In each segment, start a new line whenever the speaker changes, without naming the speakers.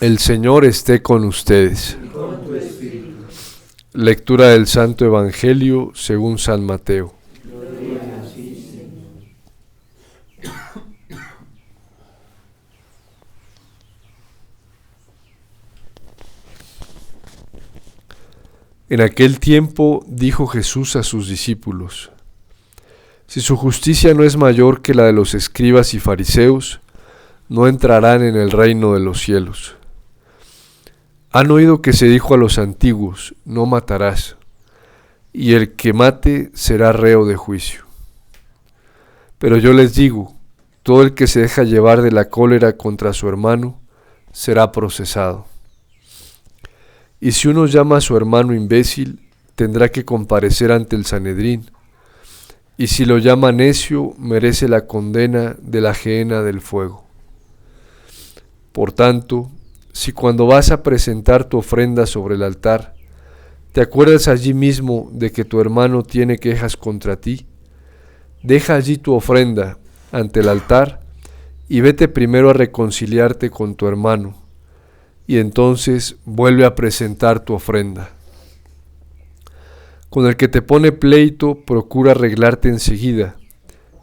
El Señor esté con ustedes.
Y con tu espíritu.
Lectura del Santo Evangelio según San Mateo.
Gloria a ti, Señor.
En aquel tiempo dijo Jesús a sus discípulos: Si su justicia no es mayor que la de los escribas y fariseos, no entrarán en el reino de los cielos. Han oído que se dijo a los antiguos: no matarás, y el que mate será reo de juicio. Pero yo les digo, todo el que se deja llevar de la cólera contra su hermano será procesado. Y si uno llama a su hermano imbécil, tendrá que comparecer ante el Sanedrín, y si lo llama necio, merece la condena de la gehenna del fuego. Por tanto, si cuando vas a presentar tu ofrenda sobre el altar, te acuerdas allí mismo de que tu hermano tiene quejas contra ti, deja allí tu ofrenda ante el altar y vete primero a reconciliarte con tu hermano, y entonces vuelve a presentar tu ofrenda. Con el que te pone pleito, procura arreglarte enseguida,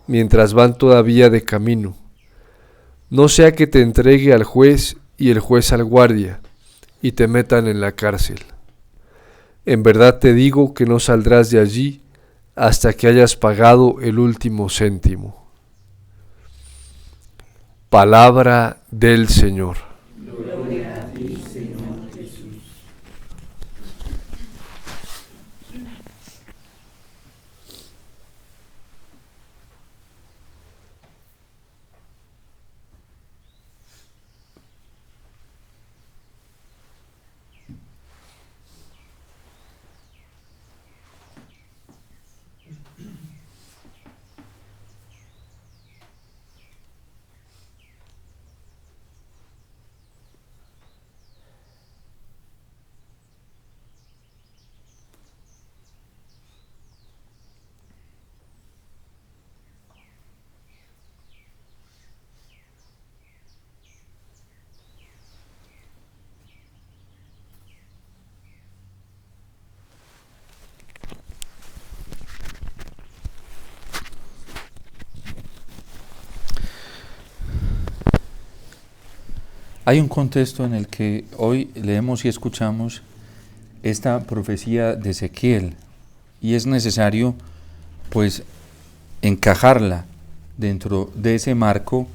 mientras van todavía de camino. No sea que te entregue al juez y el juez al guardia, y te metan en la cárcel. En verdad te digo que no saldrás de allí hasta que hayas pagado el último céntimo. Palabra del Señor.
Gloria a ti, Señor Jesús.
Hay un contexto en el que hoy leemos y escuchamos esta profecía de Ezequiel y es necesario pues encajarla dentro de ese marco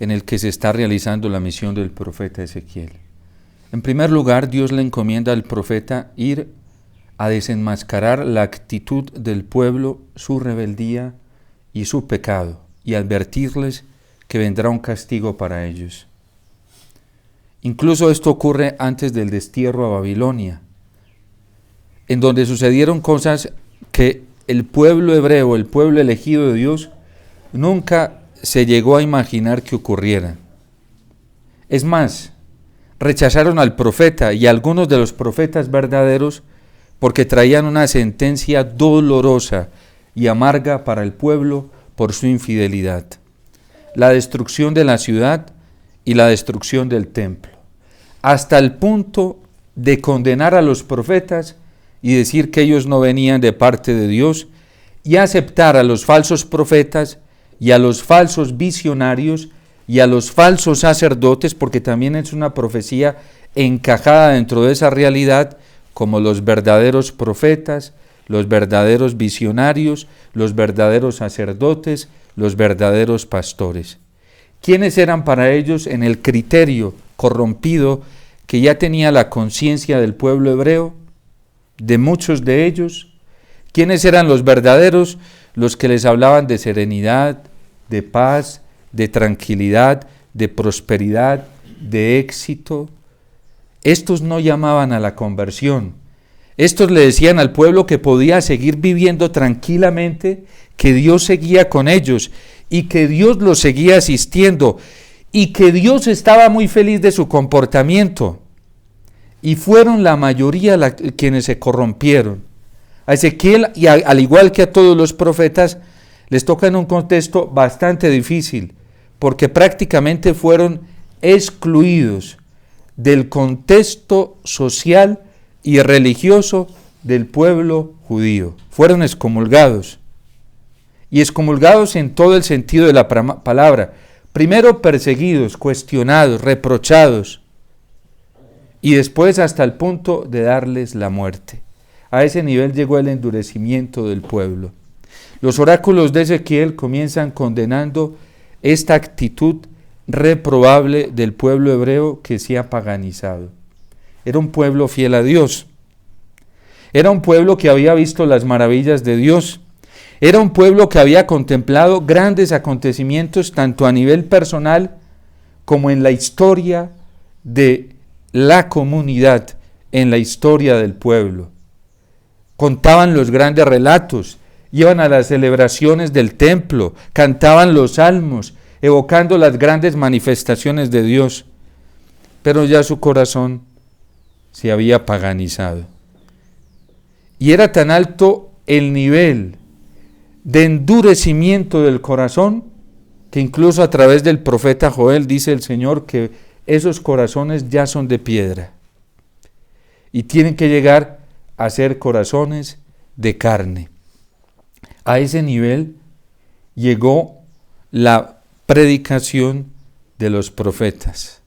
en el que se está realizando la misión del profeta Ezequiel. En primer lugar, Dios le encomienda al profeta ir a desenmascarar la actitud del pueblo, su rebeldía y su pecado, y advertirles que vendrá un castigo para ellos. Incluso esto ocurre antes del destierro a Babilonia, en donde sucedieron cosas que el pueblo hebreo, el pueblo elegido de Dios, nunca se llegó a imaginar que ocurrieran. Es más, rechazaron al profeta y a algunos de los profetas verdaderos porque traían una sentencia dolorosa y amarga para el pueblo por su infidelidad. La destrucción de la ciudad y la destrucción del templo, hasta el punto de condenar a los profetas y decir que ellos no venían de parte de Dios, y aceptar a los falsos profetas y a los falsos visionarios y a los falsos sacerdotes, porque también es una profecía encajada dentro de esa realidad, como los verdaderos profetas, los verdaderos visionarios, los verdaderos sacerdotes, los verdaderos pastores. ¿Quiénes eran para ellos en el criterio corrompido que ya tenía la conciencia del pueblo hebreo, de muchos de ellos? ¿Quiénes eran los verdaderos? Los que les hablaban de serenidad, de paz, de tranquilidad, de prosperidad, de éxito. Estos no llamaban a la conversión. Estos le decían al pueblo que podía seguir viviendo tranquilamente, que Dios seguía con ellos y que Dios los seguía asistiendo y que Dios estaba muy feliz de su comportamiento. Y fueron la mayoría quienes se corrompieron. A Ezequiel, y al igual que a todos los profetas, les toca en un contexto bastante difícil, porque prácticamente fueron excluidos del contexto social y religioso del pueblo judío. Fueron excomulgados, y excomulgados en todo el sentido de la palabra. Primero perseguidos, cuestionados, reprochados, y después hasta el punto de darles la muerte. A ese nivel llegó el endurecimiento del pueblo. Los oráculos de Ezequiel comienzan condenando esta actitud reprobable del pueblo hebreo que se ha paganizado. Era un pueblo fiel a Dios. Era un pueblo que había visto las maravillas de Dios. Era un pueblo que había contemplado grandes acontecimientos tanto a nivel personal como en la historia de la comunidad, en la historia del pueblo. Contaban los grandes relatos, iban a las celebraciones del templo, cantaban los salmos, evocando las grandes manifestaciones de Dios, pero ya su corazón se había paganizado. Y era tan alto el nivel de endurecimiento del corazón que incluso a través del profeta Joel dice el Señor que esos corazones ya son de piedra y tienen que llegar a ser corazones de carne. A ese nivel llegó la predicación de los profetas,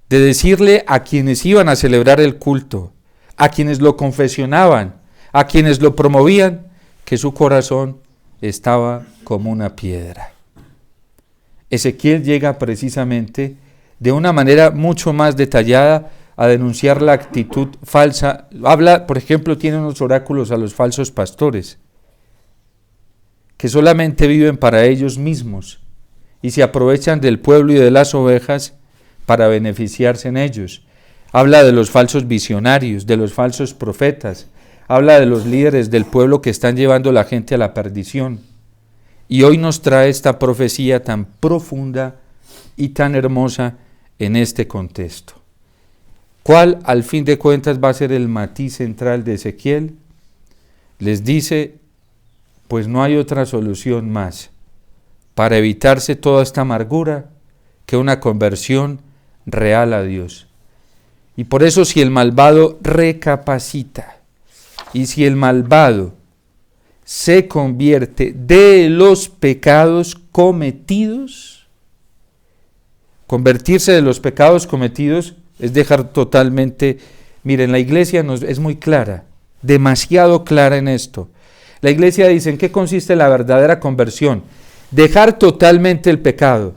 de decirle a quienes iban a celebrar el culto, a quienes lo confesionaban, a quienes lo promovían, que su corazón estaba como una piedra. Ezequiel llega precisamente de una manera mucho más detallada a denunciar la actitud falsa. Habla, por ejemplo, tiene unos oráculos a los falsos pastores, que solamente viven para ellos mismos y se aprovechan del pueblo y de las ovejas para beneficiarse en ellos. Habla de los falsos visionarios, de los falsos profetas, habla de los líderes del pueblo que están llevando a la gente a la perdición. Y hoy nos trae esta profecía tan profunda y tan hermosa en este contexto. ¿Cuál, al fin de cuentas, va a ser el matiz central de Ezequiel? Les dice, pues no hay otra solución más para evitarse toda esta amargura que una conversión real a Dios. Y por eso si el malvado recapacita y si el malvado se convierte de los pecados cometidos, convertirse de los pecados cometidos es dejar totalmente, miren, la iglesia es muy clara, demasiado clara en esto. La iglesia dice, ¿en qué consiste la verdadera conversión? Dejar totalmente el pecado,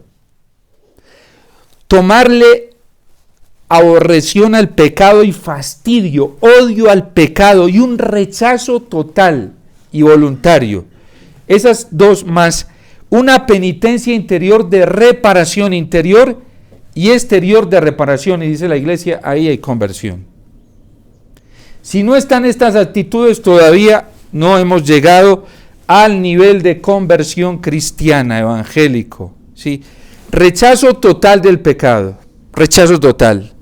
tomarle aborreción al pecado y fastidio, odio al pecado y un rechazo total y voluntario. Esas dos más una penitencia interior de reparación interior y exterior de reparación, y dice la iglesia, ahí hay conversión. Si no están estas actitudes, todavía no hemos llegado al nivel de conversión cristiana, evangélico, ¿sí? Rechazo total del pecado, rechazo total.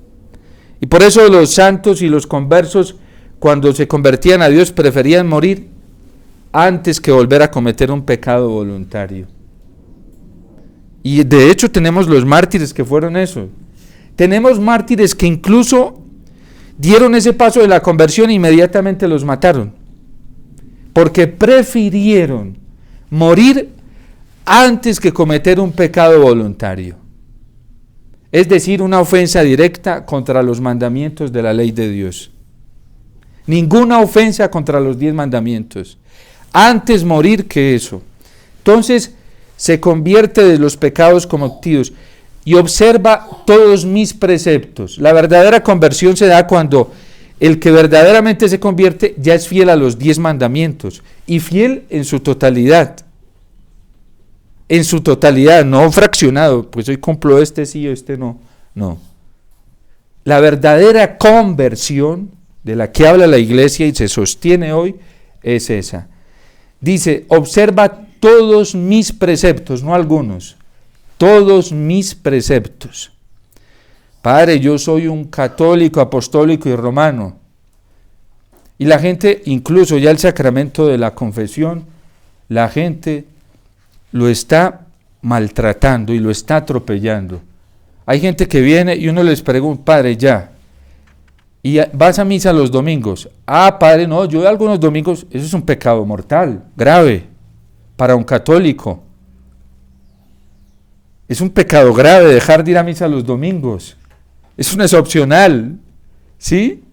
Y por eso los santos y los conversos, cuando se convertían a Dios, preferían morir antes que volver a cometer un pecado voluntario. Y de hecho tenemos los mártires que fueron eso. Tenemos mártires que incluso dieron ese paso de la conversión e inmediatamente los mataron, porque prefirieron morir antes que cometer un pecado voluntario. Es decir, una ofensa directa contra los mandamientos de la ley de Dios. Ninguna ofensa contra los 10 mandamientos. Antes morir que eso. Entonces se convierte de los pecados cometidos y observa todos mis preceptos. La verdadera conversión se da cuando el que verdaderamente se convierte ya es fiel a los 10 mandamientos y fiel en su totalidad. En su totalidad, no fraccionado, pues hoy cumplo este sí, este no. No. La verdadera conversión de la que habla la iglesia y se sostiene hoy es esa. Dice, observa todos mis preceptos, no algunos, todos mis preceptos. Padre, yo soy un católico, apostólico y romano. Y la gente, incluso ya el sacramento de la confesión, la gente lo está maltratando y lo está atropellando. Hay gente que viene y uno les pregunta, padre, ya, y vas a misa los domingos. Ah, padre, no, yo algunos domingos, eso es un pecado mortal, grave, para un católico. Es un pecado grave dejar de ir a misa los domingos. Eso no es opcional, ¿sí?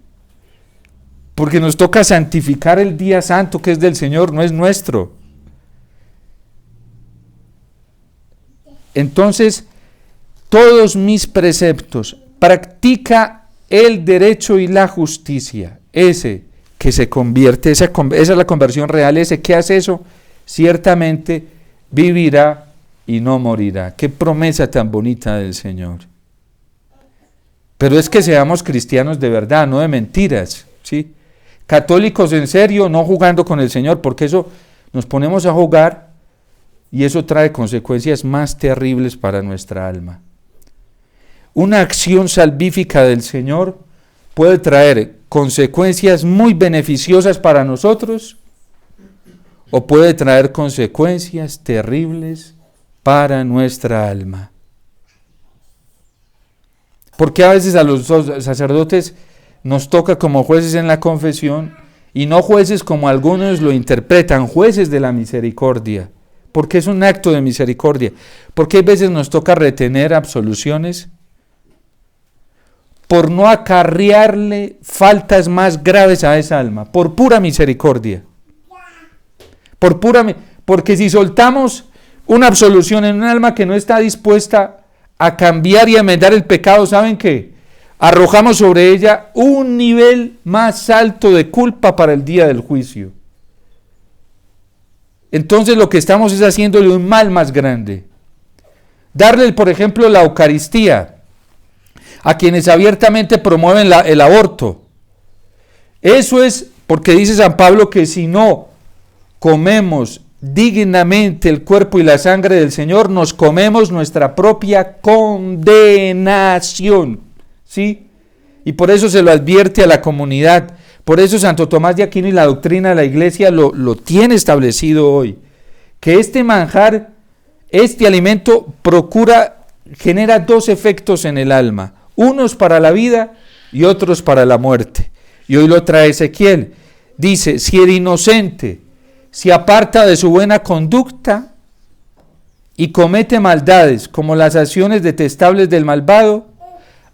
Porque nos toca santificar el día santo que es del Señor, no es nuestro. Entonces, todos mis preceptos, practica el derecho y la justicia. Ese que se convierte, esa es la conversión real, ese que hace eso, ciertamente vivirá y no morirá. Qué promesa tan bonita del Señor. Pero es que seamos cristianos de verdad, no de mentiras, ¿sí? Católicos en serio, no jugando con el Señor, porque eso nos ponemos a jugar y eso trae consecuencias más terribles para nuestra alma. Una acción salvífica del Señor puede traer consecuencias muy beneficiosas para nosotros o puede traer consecuencias terribles para nuestra alma. Porque a veces a los sacerdotes nos toca como jueces en la confesión y no jueces como algunos lo interpretan, jueces de la misericordia, porque es un acto de misericordia, porque a veces nos toca retener absoluciones por no acarrearle faltas más graves a esa alma, por pura misericordia. Porque si soltamos una absolución en un alma que no está dispuesta a cambiar y a enmendar el pecado, ¿saben qué? Arrojamos sobre ella un nivel más alto de culpa para el día del juicio. Entonces lo que estamos es haciéndole un mal más grande. Darle, por ejemplo, la Eucaristía a quienes abiertamente promueven el aborto. Eso es porque dice San Pablo que si no comemos dignamente el cuerpo y la sangre del Señor, nos comemos nuestra propia condenación, ¿sí? Y por eso se lo advierte a la comunidad. Por eso Santo Tomás de Aquino y la doctrina de la Iglesia lo tiene establecido hoy, que este manjar, este alimento genera dos efectos en el alma, unos para la vida y otros para la muerte. Y hoy lo trae Ezequiel. Dice, si el inocente se aparta de su buena conducta y comete maldades como las acciones detestables del malvado,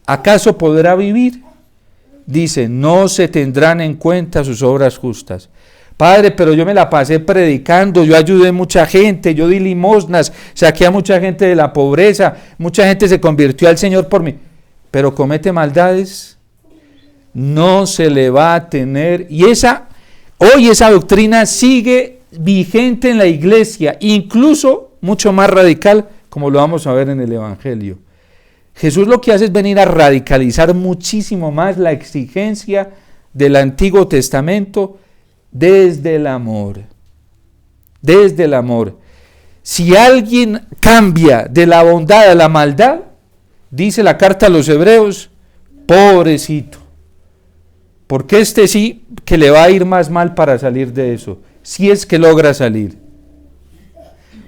¿acaso podrá vivir? Dice, no se tendrán en cuenta sus obras justas. Padre, pero yo me la pasé predicando, yo ayudé a mucha gente, yo di limosnas, saqué a mucha gente de la pobreza, mucha gente se convirtió al Señor por mí, pero comete maldades, no se le va a tener. Y hoy esa doctrina sigue vigente en la Iglesia, incluso mucho más radical, como lo vamos a ver en el Evangelio. Jesús lo que hace es venir a radicalizar muchísimo más la exigencia del Antiguo Testamento desde el amor. Desde el amor. Si alguien cambia de la bondad a la maldad, dice la carta a los Hebreos, pobrecito. Porque sí que le va a ir más mal para salir de eso, si es que logra salir.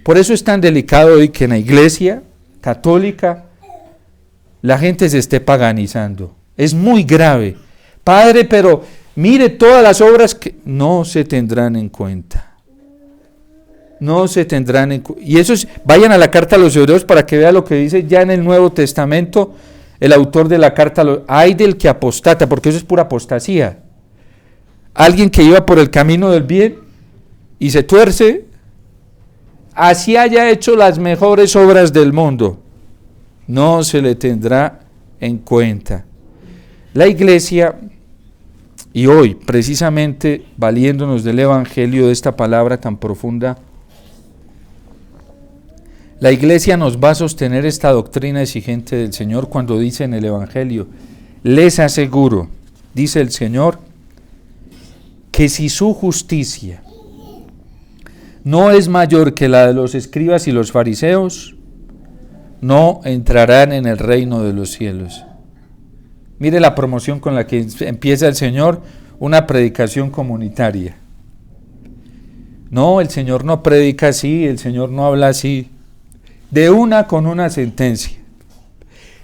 Por eso es tan delicado hoy que en la Iglesia católica la gente se esté paganizando. Es muy grave. Padre, pero mire todas las obras que no se tendrán en cuenta. No se tendrán en cuenta. Y eso vayan a la carta a los Hebreos para que vean lo que dice ya en el Nuevo Testamento el autor de la carta. Ay del que apostata, porque eso es pura apostasía. Alguien que iba por el camino del bien y se tuerce, así haya hecho las mejores obras del mundo, no se le tendrá en cuenta. La Iglesia, y hoy precisamente valiéndonos del Evangelio, de esta palabra tan profunda, la Iglesia nos va a sostener esta doctrina exigente del Señor cuando dice en el Evangelio, les aseguro, dice el Señor, que si su justicia no es mayor que la de los escribas y los fariseos, no entrarán en el reino de los cielos. Mire la promoción con la que empieza el Señor una predicación comunitaria. No, el Señor no predica así, el Señor no habla así. Con una sentencia.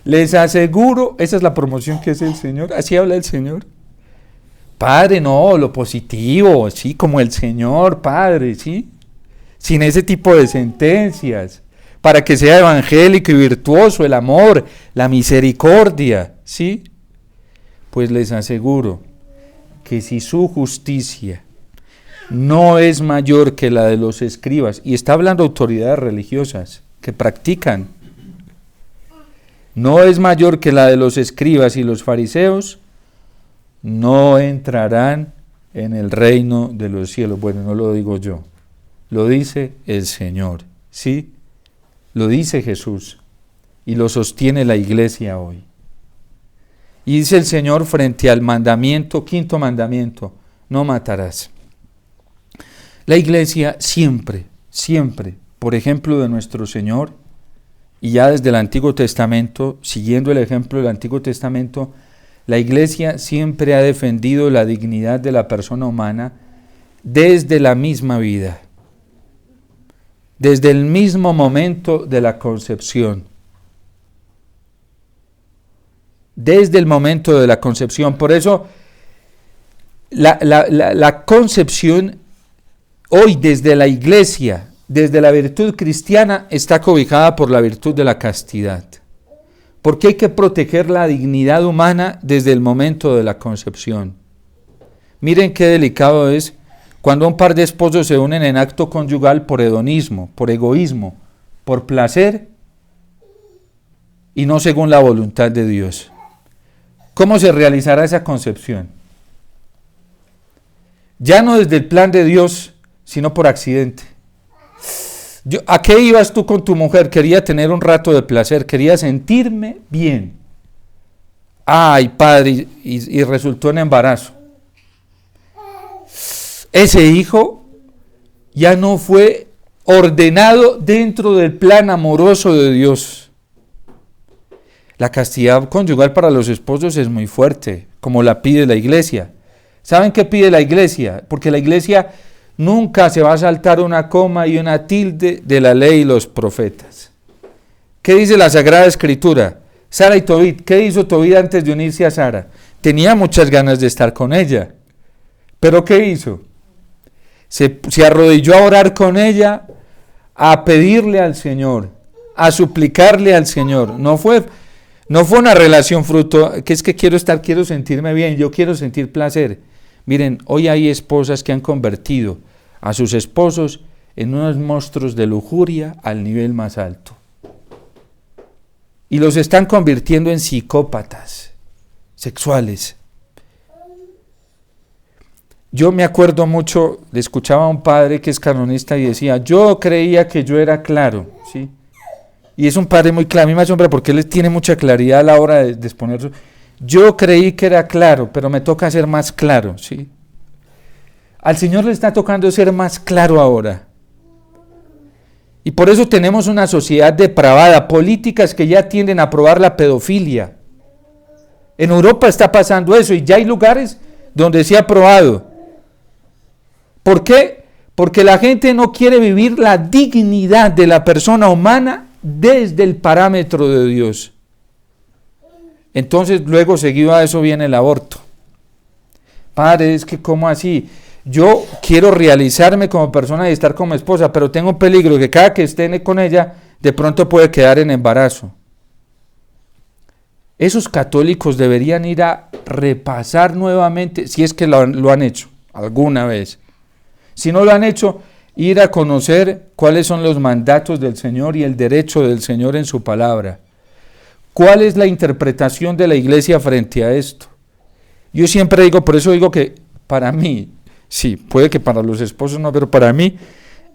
Les aseguro, esa es la promoción que es el Señor, así habla el Señor. Padre, no, lo positivo, sí, como el Señor, Padre, sí, sin ese tipo de sentencias, para que sea evangélico y virtuoso el amor, la misericordia, sí. Pues les aseguro que si su justicia no es mayor que la de los escribas, y está hablando de autoridades religiosas que practican, no es mayor que la de los escribas y los fariseos, no entrarán en el reino de los cielos. Bueno, no lo digo yo, lo dice el Señor, ¿sí? Lo dice Jesús y lo sostiene la iglesia hoy. Y dice el Señor frente al mandamiento, quinto mandamiento, no matarás. La iglesia siempre, por ejemplo de nuestro Señor, y ya desde el Antiguo Testamento, siguiendo el ejemplo del Antiguo Testamento, la iglesia siempre ha defendido la dignidad de la persona humana desde la misma vida, desde el mismo momento de la concepción. Desde el momento de la concepción. Por eso la concepción hoy desde la iglesia, desde la virtud cristiana, está cobijada por la virtud de la castidad. Porque hay que proteger la dignidad humana desde el momento de la concepción. Miren qué delicado es cuando un par de esposos se unen en acto conyugal por hedonismo, por egoísmo, por placer y no según la voluntad de Dios. ¿Cómo se realizará esa concepción? Ya no desde el plan de Dios, sino por accidente. ¿A qué ibas tú con tu mujer? Quería tener un rato de placer, quería sentirme bien. Ay, padre, y resultó en embarazo. Ese hijo ya no fue ordenado dentro del plan amoroso de Dios. La castidad conyugal para los esposos es muy fuerte, como la pide la iglesia. ¿Saben qué pide la iglesia? Porque la iglesia nunca se va a saltar una coma y una tilde de la ley y los profetas. ¿Qué dice la Sagrada Escritura? Sara y Tobit, ¿qué hizo Tobit antes de unirse a Sara? Tenía muchas ganas de estar con ella, pero ¿qué hizo? Se arrodilló a orar con ella, a pedirle al Señor, a suplicarle al Señor. No fue una relación fruto, que es que quiero sentirme bien, yo quiero sentir placer. Miren, hoy hay esposas que han convertido a sus esposos en unos monstruos de lujuria al nivel más alto. Y los están convirtiendo en psicópatas sexuales. Yo me acuerdo mucho, le escuchaba a un padre que es canonista y decía, yo creía que yo era claro, ¿sí? Y es un padre muy claro, a mí me asombra porque él tiene mucha claridad a la hora de exponer su... Yo creí que era claro, pero me toca ser más claro, ¿sí? Al Señor le está tocando ser más claro ahora. Y por eso tenemos una sociedad depravada, políticas que ya tienden a aprobar la pedofilia. En Europa está pasando eso y ya hay lugares donde se ha aprobado. ¿Por qué? Porque la gente no quiere vivir la dignidad de la persona humana desde el parámetro de Dios. Entonces, luego seguido a eso viene el aborto. Padre, es que ¿cómo así? Yo quiero realizarme como persona y estar como esposa, pero tengo un peligro que cada que esté con ella, de pronto puede quedar en embarazo. Esos católicos deberían ir a repasar nuevamente, si es que lo han hecho alguna vez. Si no lo han hecho, ir a conocer cuáles son los mandatos del Señor y el derecho del Señor en su palabra. ¿Cuál es la interpretación de la iglesia frente a esto? Yo siempre digo, por eso digo que para mí, sí, puede que para los esposos no, pero para mí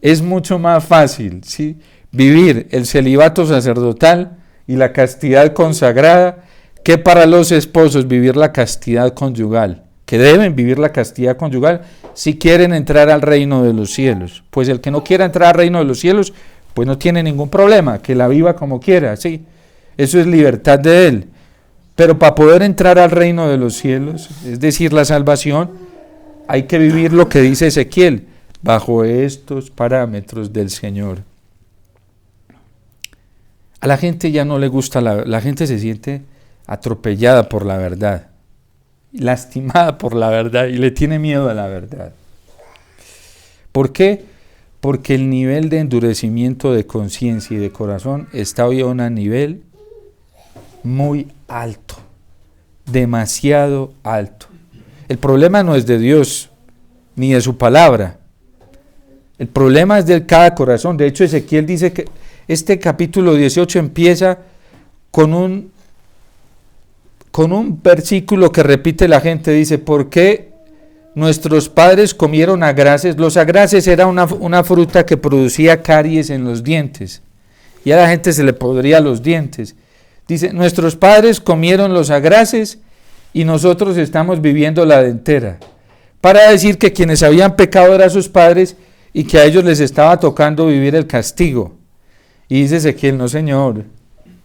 es mucho más fácil, ¿sí?, vivir el celibato sacerdotal y la castidad consagrada que para los esposos vivir la castidad conyugal, que deben vivir la castidad conyugal si quieren entrar al reino de los cielos. Pues el que no quiera entrar al reino de los cielos, pues no tiene ningún problema, que la viva como quiera, ¿sí? Eso es libertad de él. Pero para poder entrar al reino de los cielos, es decir, la salvación, hay que vivir lo que dice Ezequiel, bajo estos parámetros del Señor. A la gente ya no le gusta, la gente se siente atropellada por la verdad, lastimada por la verdad y le tiene miedo a la verdad. ¿Por qué? Porque el nivel de endurecimiento de conciencia y de corazón está hoy a un nivel muy alto, demasiado alto. El problema no es de Dios ni de su palabra. El problema es de cada corazón. De hecho, Ezequiel dice que este capítulo 18 empieza con un versículo que repite la gente. Dice, ¿por qué nuestros padres comieron agraces? Los agraces era una fruta que producía caries en los dientes. Y a la gente se le podría los dientes. Dice, nuestros padres comieron los agraces y nosotros estamos viviendo la dentera. Para decir que quienes habían pecado eran sus padres y que a ellos les estaba tocando vivir el castigo. Y dice Ezequiel, no señor,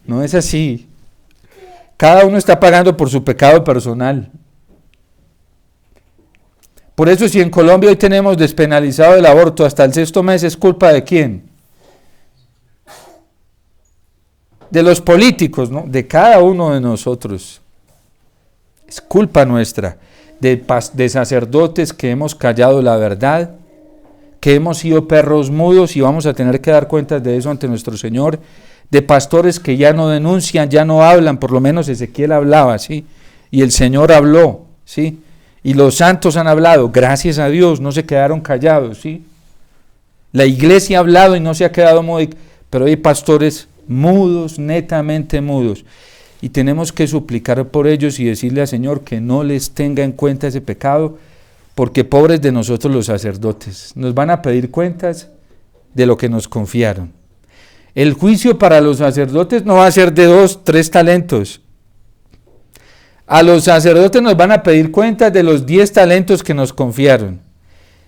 no es así. Cada uno está pagando por su pecado personal. Por eso si en Colombia hoy tenemos despenalizado el aborto hasta el 6º mes, ¿es culpa de quién? De los políticos, ¿no? De cada uno de nosotros. Es culpa nuestra, de sacerdotes que hemos callado la verdad, que hemos sido perros mudos y vamos a tener que dar cuentas de eso ante nuestro Señor, de pastores que ya no denuncian, ya no hablan, por lo menos Ezequiel hablaba, ¿sí? Y el Señor habló, ¿sí? Y los santos han hablado, gracias a Dios, no se quedaron callados, ¿sí? La iglesia ha hablado y no se ha quedado muda, pero hay pastores mudos, netamente mudos. Y tenemos que suplicar por ellos y decirle al Señor que no les tenga en cuenta ese pecado, porque pobres de nosotros los sacerdotes, nos van a pedir cuentas de lo que nos confiaron. El juicio para los sacerdotes no va a ser de 2, 3 talentos. A los sacerdotes nos van a pedir cuentas de los 10 talentos que nos confiaron.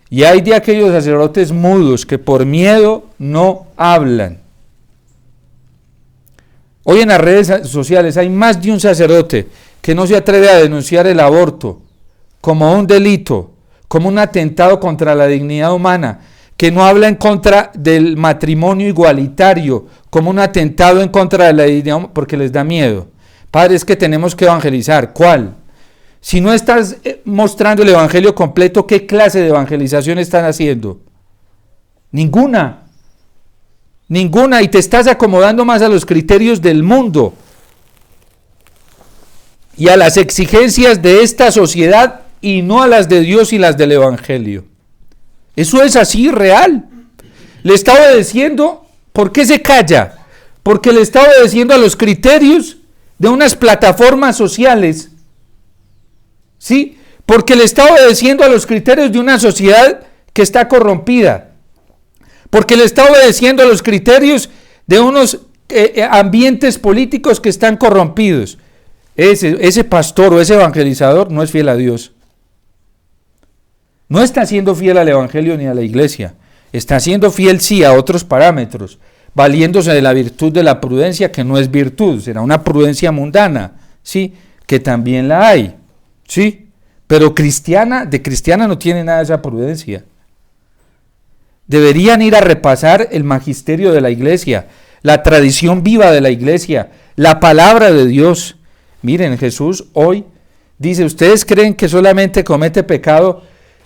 Y hay de aquellos sacerdotes mudos que por miedo no hablan. Hoy en las redes sociales hay más de un sacerdote que no se atreve a denunciar el aborto como un delito, como un atentado contra la dignidad humana, que no habla en contra del matrimonio igualitario, como un atentado en contra de la dignidad humana, porque les da miedo. Padre, es que tenemos que evangelizar. ¿Cuál? Si no estás mostrando el evangelio completo, ¿qué clase de evangelización están haciendo? Ninguna, y te estás acomodando más a los criterios del mundo y a las exigencias de esta sociedad y no a las de Dios y las del evangelio. Eso es así, real. Le está obedeciendo. ¿Por qué se calla? Porque le está obedeciendo a los criterios de unas plataformas sociales. ¿Sí? Porque le está obedeciendo a los criterios de una sociedad que está corrompida. Porque le está obedeciendo a los criterios de unos ambientes políticos que están corrompidos. Ese pastor o ese evangelizador no es fiel a Dios. No está siendo fiel al evangelio ni a la iglesia. Está siendo fiel, sí, a otros parámetros, valiéndose de la virtud de la prudencia, que no es virtud, será una prudencia mundana, ¿sí? Que también la hay, ¿sí? Pero de cristiana no tiene nada de esa prudencia. Deberían ir a repasar el magisterio de la iglesia, la tradición viva de la iglesia, la palabra de Dios. Miren, Jesús hoy dice, ¿ustedes creen que solamente comete pecado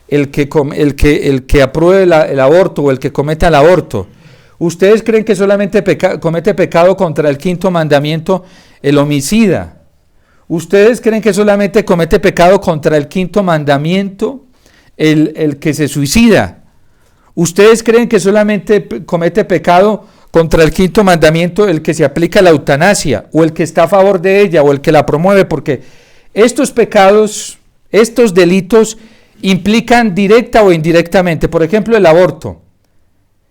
el que apruebe el aborto o el que cometa el aborto? ¿Ustedes creen que solamente comete pecado contra el 5º mandamiento el homicida? ¿Ustedes creen que solamente comete pecado contra el 5º mandamiento el que se suicida? ¿Ustedes creen que solamente comete pecado contra el 5º mandamiento el que se aplica la eutanasia, o el que está a favor de ella, o el que la promueve? Porque estos pecados, estos delitos implican directa o indirectamente, por ejemplo, el aborto.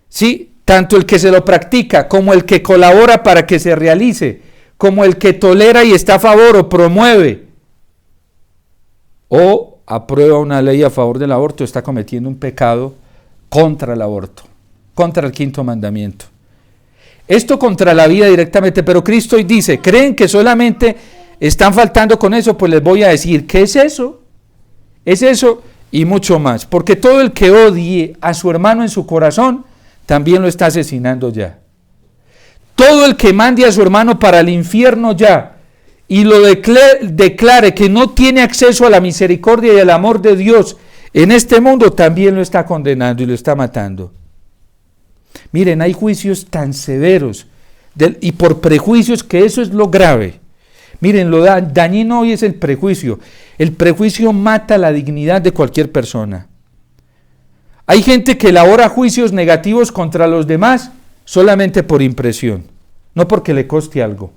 ¿Sí? Tanto el que se lo practica como el que colabora para que se realice, como el que tolera y está a favor o promueve o aprueba una ley a favor del aborto, está cometiendo un pecado contra el aborto, contra el 5º mandamiento. Esto contra la vida directamente, pero Cristo hoy dice, ¿creen que solamente están faltando con eso? Pues les voy a decir, ¿qué es eso? Es eso y mucho más, porque todo el que odie a su hermano en su corazón, también lo está asesinando ya. Todo el que mande a su hermano para el infierno ya y lo declare que no tiene acceso a la misericordia y al amor de Dios en este mundo, también lo está condenando y lo está matando. Miren, hay juicios tan severos y por prejuicios, que eso es lo grave. Miren, lo dañino hoy es el prejuicio. El prejuicio mata la dignidad de cualquier persona. Hay gente que elabora juicios negativos contra los demás solamente por impresión, no porque le coste algo.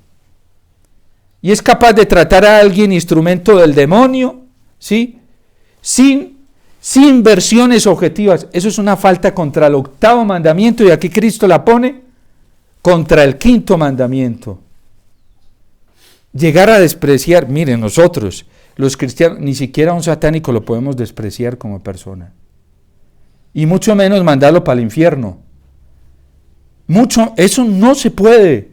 Y es capaz de tratar a alguien instrumento del demonio, ¿sí? Sin versiones objetivas. Eso es una falta contra el 8º mandamiento, y aquí Cristo la pone contra el 5º mandamiento. Llegar a despreciar, miren, nosotros, los cristianos, ni siquiera a un satánico lo podemos despreciar como persona. Y mucho menos mandarlo para el infierno. Eso no se puede.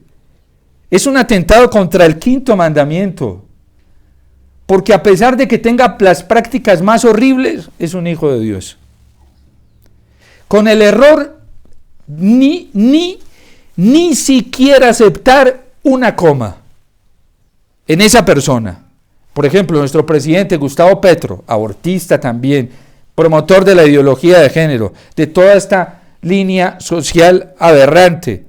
Es un atentado contra el 5º mandamiento. Porque a pesar de que tenga las prácticas más horribles, es un hijo de Dios. Con el error, ni siquiera aceptar una coma en esa persona. Por ejemplo, nuestro presidente Gustavo Petro, abortista también, promotor de la ideología de género, de toda esta línea social aberrante.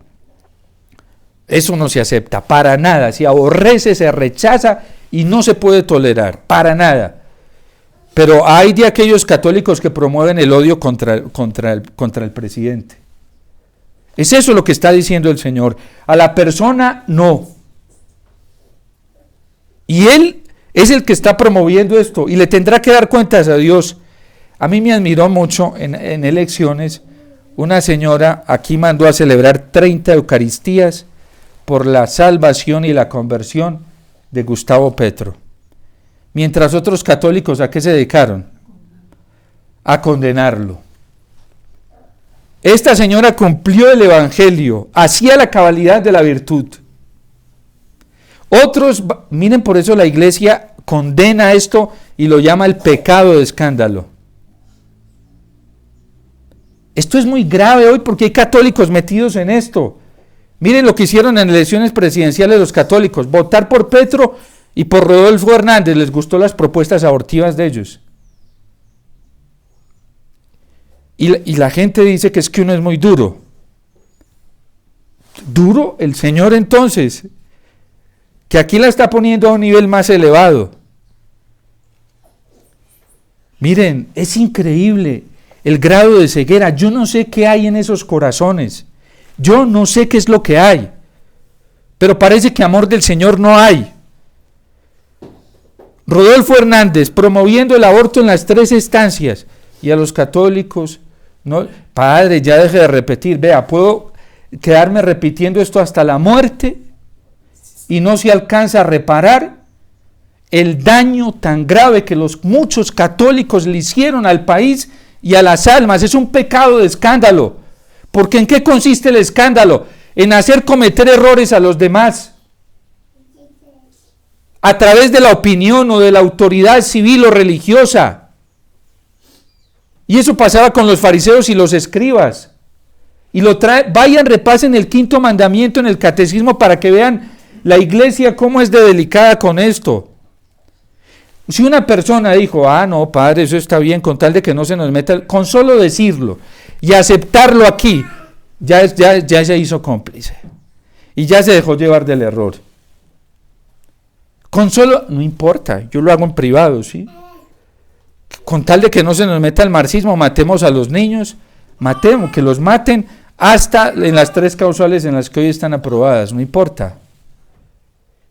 Eso no se acepta, para nada. Se aborrece, se rechaza y no se puede tolerar, para nada. Pero hay de aquellos católicos que promueven el odio contra el presidente. Es eso lo que está diciendo el Señor. A la persona no. Y Él es el que está promoviendo esto y le tendrá que dar cuentas a Dios. A mí me admiró mucho en elecciones. Una señora aquí mandó a celebrar 30 Eucaristías por la salvación y la conversión de Gustavo Petro. Mientras otros católicos, ¿a qué se dedicaron? A condenarlo. Esta señora cumplió el Evangelio, hacía la cabalidad de la virtud. Otros, miren, por eso la Iglesia condena esto y lo llama el pecado de escándalo. Esto es muy grave hoy porque hay católicos metidos en esto. Miren lo que hicieron en elecciones presidenciales los católicos, votar por Petro y por Rodolfo Hernández. Les gustó las propuestas abortivas de ellos. Y la gente dice que es que uno es muy duro. ¿Duro? El Señor entonces, que aquí la está poniendo a un nivel más elevado. Miren, es increíble el grado de ceguera. Yo no sé qué hay en esos corazones. Yo no sé qué es lo que hay. Pero parece que amor del Señor no hay. Rodolfo Hernández promoviendo el aborto en las 3 estancias. Y a los católicos, no, padre, ya deje de repetir. Vea, puedo quedarme repitiendo esto hasta la muerte y no se alcanza a reparar el daño tan grave que los muchos católicos le hicieron al país y a las almas. Es un pecado de escándalo. Porque ¿en qué consiste el escándalo? En hacer cometer errores a los demás a través de la opinión o de la autoridad civil o religiosa. Y eso pasaba con los fariseos y los escribas. Y vayan, repasen el 5º mandamiento en el catecismo para que vean la Iglesia cómo es de delicada con esto. Si una persona dijo, no, padre, eso está bien, con tal de que no se nos meta, con solo decirlo y aceptarlo aquí, ya se hizo cómplice. Y ya se dejó llevar del error. Con solo, no importa, yo lo hago en privado, ¿sí? Con tal de que no se nos meta el marxismo, matemos a los niños, que los maten hasta en las 3 causales en las que hoy están aprobadas, no importa.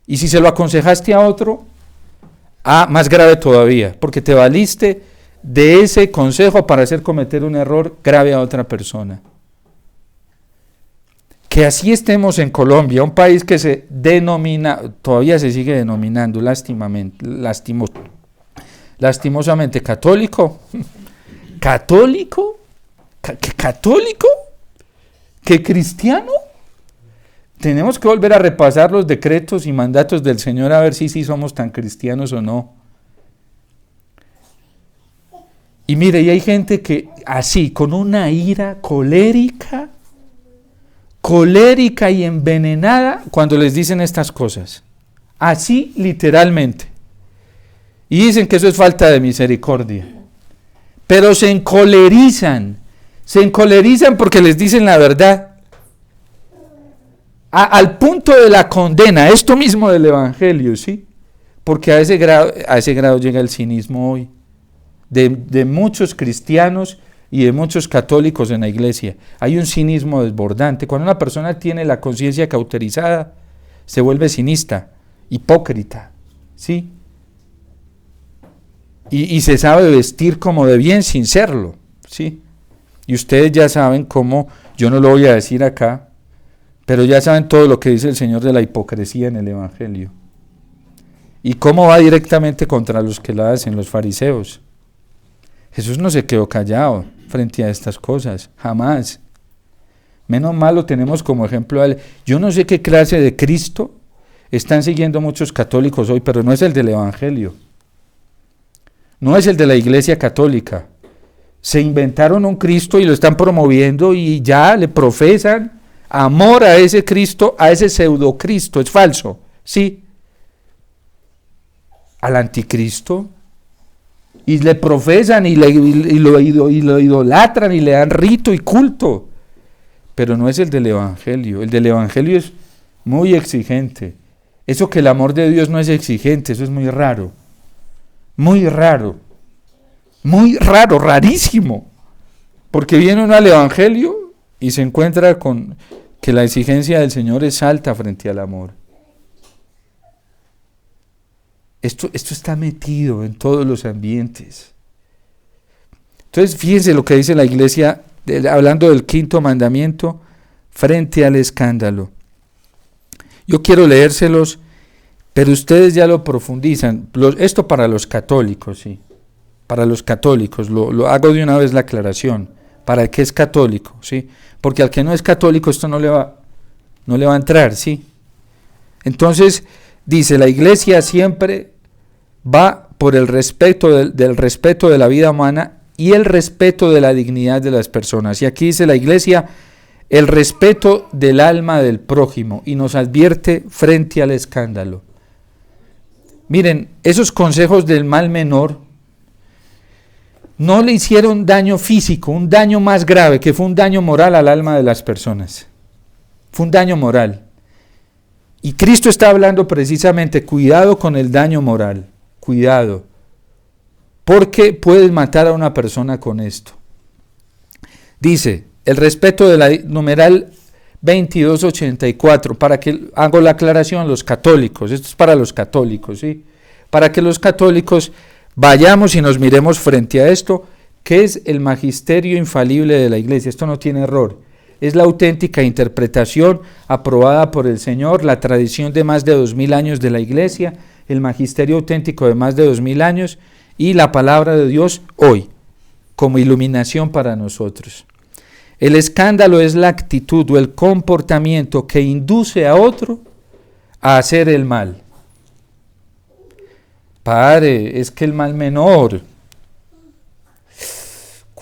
Y si se lo aconsejaste a otro, más grave todavía, porque te valiste de ese consejo para hacer cometer un error grave a otra persona. Que así estemos en Colombia, un país que se denomina, todavía se sigue denominando lastimosamente católico. ¿Católico? ¿Católico? ¿Qué cristiano? Tenemos que volver a repasar los decretos y mandatos del Señor a ver si sí somos tan cristianos o no. Y mire, y hay gente que así, con una ira colérica, colérica y envenenada cuando les dicen estas cosas. Así literalmente. Y dicen que eso es falta de misericordia. Pero se encolerizan porque les dicen la verdad. Al punto de la condena, esto mismo del Evangelio, ¿sí? Porque a ese grado llega el cinismo hoy, de muchos cristianos y de muchos católicos en la iglesia. Hay un cinismo desbordante. Cuando una persona tiene la conciencia cauterizada, se vuelve cinista, hipócrita, ¿sí? Y se sabe vestir como de bien sin serlo, ¿sí? Y ustedes ya saben cómo, yo no lo voy a decir acá, pero ya saben todo lo que dice el Señor de la hipocresía en el Evangelio. Y cómo va directamente contra los que la hacen, los fariseos. Jesús no se quedó callado frente a estas cosas, jamás. Menos mal lo tenemos como ejemplo a él. Yo no sé qué clase de Cristo están siguiendo muchos católicos hoy, pero no es el del Evangelio. No es el de la Iglesia Católica. Se inventaron un Cristo y lo están promoviendo y ya le profesan amor a ese Cristo, a ese pseudo Cristo. Es falso, sí. Al anticristo. Y le profesan y lo idolatran y le dan rito y culto. Pero no es el del Evangelio. El del Evangelio es muy exigente. Eso que el amor de Dios no es exigente, eso es muy raro. Muy raro. Muy raro, rarísimo. Porque viene uno al Evangelio y se encuentra con que la exigencia del Señor es alta frente al amor. Esto está metido en todos los ambientes. Entonces, fíjense lo que dice la iglesia, hablando del quinto mandamiento, frente al escándalo. Yo quiero leérselos, pero ustedes ya lo profundizan. Esto para los católicos, sí. Para los católicos, lo hago de una vez la aclaración. Para el que es católico, sí. Porque al que no es católico esto no le va a entrar, sí. Entonces, dice, la iglesia siempre va por el respeto del respeto de la vida humana y el respeto de la dignidad de las personas. Y aquí dice la iglesia, el respeto del alma del prójimo, y nos advierte frente al escándalo. Miren, esos consejos del mal menor no le hicieron daño físico, un daño más grave, que fue un daño moral al alma de las personas. Fue un daño moral. Y Cristo está hablando precisamente, cuidado con el daño moral, cuidado, porque puedes matar a una persona con esto. Dice, el respeto de la numeral 2284, para que hago la aclaración, los católicos, esto es para los católicos, ¿sí? Para que los católicos vayamos y nos miremos frente a esto, que es el magisterio infalible de la iglesia. Esto no tiene error. Es la auténtica interpretación aprobada por el Señor, la tradición de más de 2000 años de la iglesia, el magisterio auténtico de más de 2000 años y la palabra de Dios hoy, como iluminación para nosotros. El escándalo es la actitud o el comportamiento que induce a otro a hacer el mal. Padre, es que el mal menor.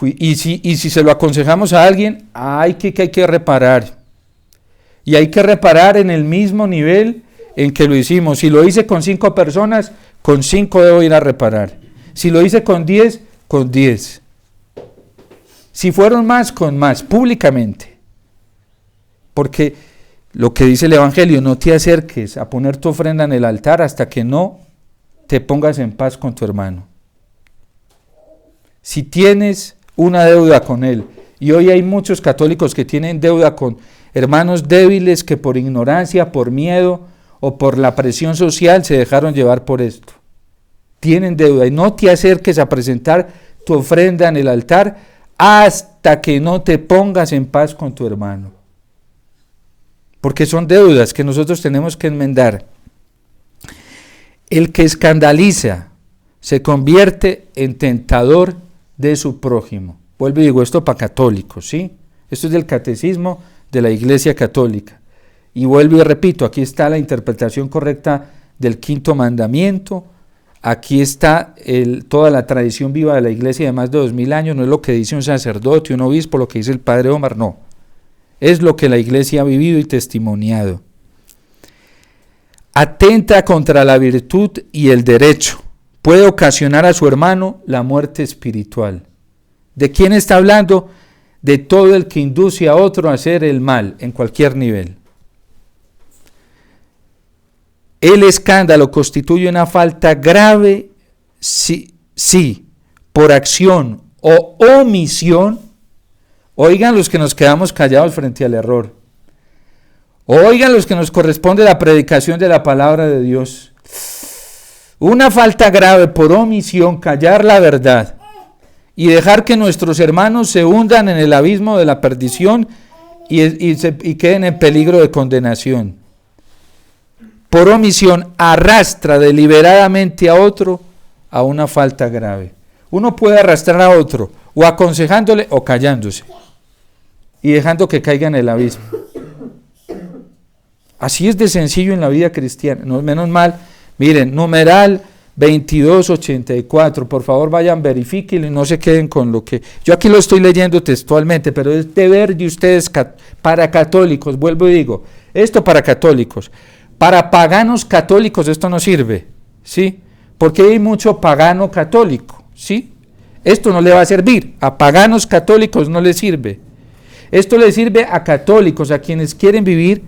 Y si se lo aconsejamos a alguien, hay que reparar. Y hay que reparar en el mismo nivel en que lo hicimos. Si lo hice con 5 personas, con 5 debo ir a reparar. Si lo hice con 10, con 10. Si fueron más, con más, públicamente. Porque lo que dice el Evangelio, no te acerques a poner tu ofrenda en el altar hasta que no te pongas en paz con tu hermano. Si tienes una deuda con él, y hoy hay muchos católicos que tienen deuda con hermanos débiles que por ignorancia, por miedo o por la presión social se dejaron llevar por esto. Tienen deuda y no te acerques a presentar tu ofrenda en el altar hasta que no te pongas en paz con tu hermano. Porque son deudas que nosotros tenemos que enmendar. El que escandaliza se convierte en tentador de su prójimo. Vuelvo y digo esto para católicos, ¿sí? Esto es del catecismo de la Iglesia Católica. Y vuelvo y repito, aquí está la interpretación correcta del quinto mandamiento, aquí está toda la tradición viva de la Iglesia de más de 2000 años, no es lo que dice un sacerdote, un obispo, lo que dice el padre Omar, no. Es lo que la iglesia ha vivido y testimoniado. Atenta contra la virtud y el derecho. Puede ocasionar a su hermano la muerte espiritual. ¿De quién está hablando? De todo el que induce a otro a hacer el mal en cualquier nivel. El escándalo constituye una falta grave si por acción o omisión, oigan los que nos quedamos callados frente al error, oigan los que nos corresponde la predicación de la palabra de Dios. Una falta grave por omisión, callar la verdad y dejar que nuestros hermanos se hundan en el abismo de la perdición y queden en peligro de condenación. Por omisión arrastra deliberadamente a otro a una falta grave. Uno puede arrastrar a otro o aconsejándole o callándose y dejando que caiga en el abismo. Así es de sencillo en la vida cristiana. No, menos mal, miren, numeral 2284, por favor vayan, verifiquen y no se queden con lo que... Yo aquí lo estoy leyendo textualmente, pero es deber de ustedes para católicos, vuelvo y digo, esto para católicos. Para paganos católicos esto no sirve, ¿sí? Porque hay mucho pagano católico, ¿sí? Esto no le va a servir, a paganos católicos no le sirve. Esto le sirve a católicos, a quienes quieren vivir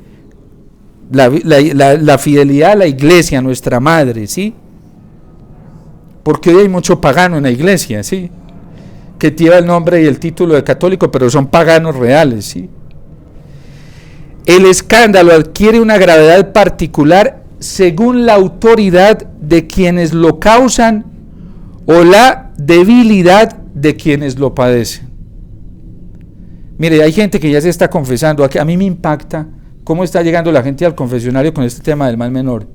la fidelidad a la iglesia, a nuestra madre, ¿sí? Porque hoy hay mucho pagano en la iglesia, ¿sí? Que lleva el nombre y el título de católico, pero son paganos reales, ¿sí? El escándalo adquiere una gravedad particular según la autoridad de quienes lo causan o la debilidad de quienes lo padecen. Mire, hay gente que ya se está confesando. A mí me impacta cómo está llegando la gente al confesionario con este tema del mal menor.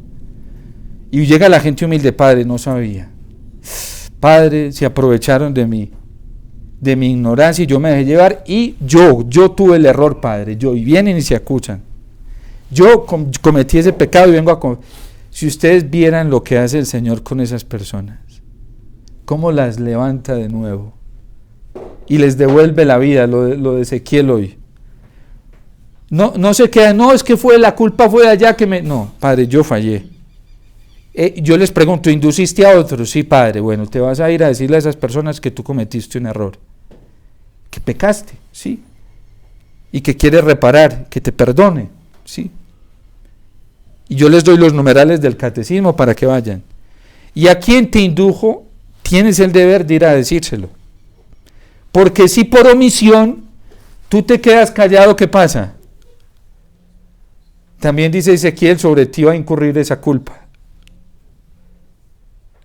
Y llega la gente humilde, padre, no sabía. Padre, se aprovecharon de mi ignorancia y yo me dejé llevar y yo tuve el error, padre, y vienen y se acusan. Yo cometí ese pecado y vengo a... Si ustedes vieran lo que hace el Señor con esas personas, cómo las levanta de nuevo y les devuelve la vida, lo de Ezequiel hoy. No se queda, no, es que la culpa fue de allá que me... No, padre, yo fallé. Yo les pregunto, ¿induciste a otros? Sí, padre. Bueno, te vas a ir a decirle a esas personas que tú cometiste un error, que pecaste, sí, y que quieres reparar, que te perdone, sí. Y yo les doy los numerales del catecismo para que vayan. Y a quien te indujo, tienes el deber de ir a decírselo. Porque si por omisión tú te quedas callado, ¿qué pasa? También dice Ezequiel, sobre ti va a incurrir esa culpa.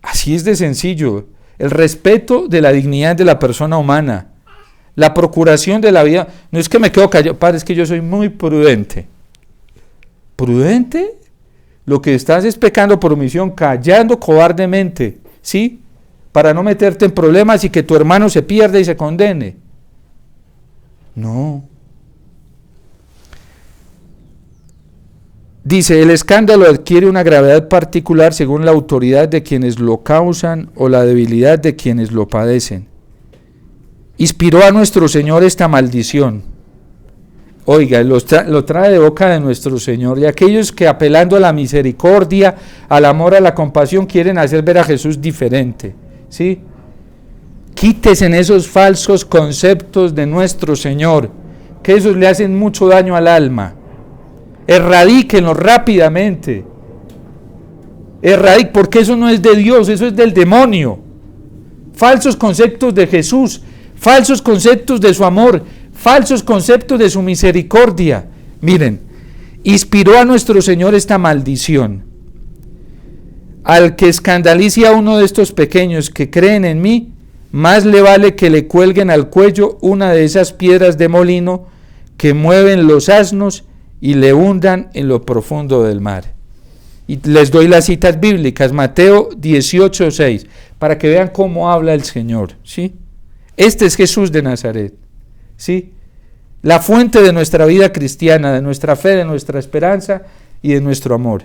Así es de sencillo. El respeto de la dignidad de la persona humana, la procuración de la vida. No es que me quedo callado, padre, es que yo soy muy prudente. ¿Prudente? Lo que estás es pecando por omisión, callando cobardemente, ¿sí? Para no meterte en problemas y que tu hermano se pierda y se condene. No. Dice, el escándalo adquiere una gravedad particular según la autoridad de quienes lo causan o la debilidad de quienes lo padecen. Inspiró a nuestro Señor esta maldición. Oiga, lo trae de boca de nuestro Señor. Y aquellos que apelando a la misericordia, al amor, a la compasión, quieren hacer ver a Jesús diferente, ¿sí? Quítese en esos falsos conceptos de nuestro Señor, que esos le hacen mucho daño al alma. Erradíquenlos rápidamente. Porque eso no es de Dios, eso es del demonio. Falsos conceptos de Jesús, falsos conceptos de su amor, falsos conceptos de su misericordia. Miren, inspiró a nuestro Señor esta maldición. Al que escandalice a uno de estos pequeños que creen en mí, más le vale que le cuelguen al cuello una de esas piedras de molino que mueven los asnos y le hundan en lo profundo del mar. Y les doy las citas bíblicas, Mateo 18:6, para que vean cómo habla el Señor, ¿sí? Este es Jesús de Nazaret, ¿sí? La fuente de nuestra vida cristiana, de nuestra fe, de nuestra esperanza y de nuestro amor.